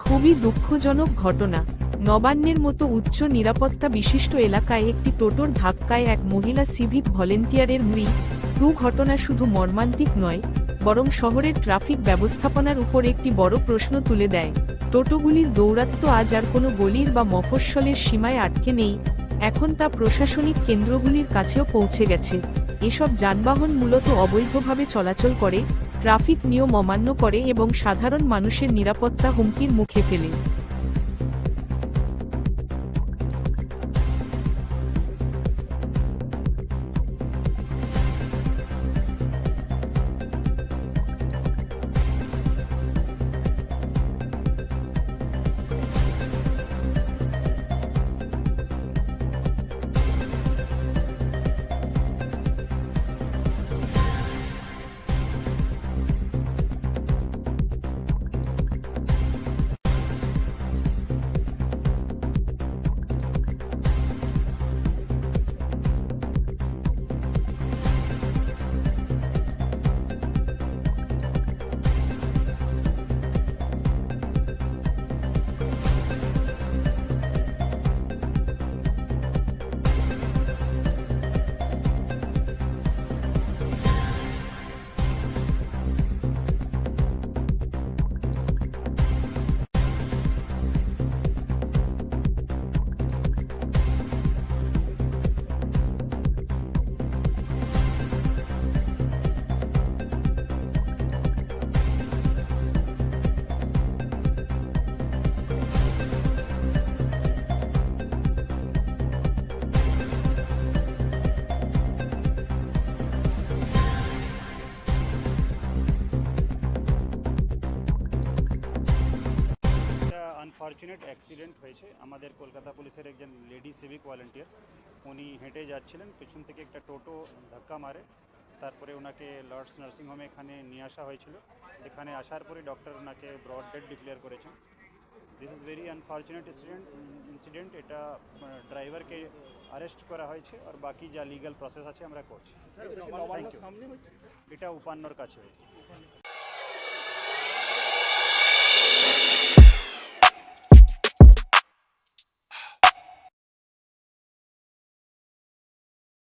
খুবই দুঃখজনক ঘটনা। নবান্নের মতো উচ্চ নিরাপত্তা বিশিষ্ট এলাকায় একটি টোটোর ধাক্কায় এক মহিলা সিভিক ভলেন্টিয়ারের মৃত্যু ঘটনা শুধু মর্মান্তিক নয়, বরং শহরের ট্রাফিক ব্যবস্থাপনার উপর একটি বড় প্রশ্ন তুলে দেয়। টোটোগুলির দৌরাত্ম্য আজ আর কোনো গলির বা মফস্বলের সীমায় আটকে নেই, এখন তা প্রশাসনিক কেন্দ্রগুলির কাছেও পৌঁছে গেছে। এসব যানবাহন মূলত অবৈধভাবে চলাচল করে, ট্রাফিক নিয়ম অমান্য করে এবং সাধারণ মানুষের নিরাপত্তা হুমকির মুখে ফেলে। আনফর্চুনেট অ্যাক্সিডেন্ট হয়েছে। আমাদের কলকাতা পুলিশের একজন লেডি সিভিক ভলেন্টিয়ার, উনি হেঁটে যাচ্ছিলেন, পেছন থেকে একটা টোটো ধাক্কা মারে। তারপরে ওনাকে লর্ডস নার্সিংহোমে এখানে নিয়ে আসা হয়েছিল। এখানে আসার পরে ডক্টর ওনাকে ব্রড ডেড ডিক্লেয়ার করেছেন। This is very unfortunate incident. এটা ড্রাইভারকে অ্যারেস্ট করা হয়েছে, আর বাকি যা লিগাল প্রসেস আছে আমরা করছি। Thank you. এটা উপান্নর কাছে হয়েছে।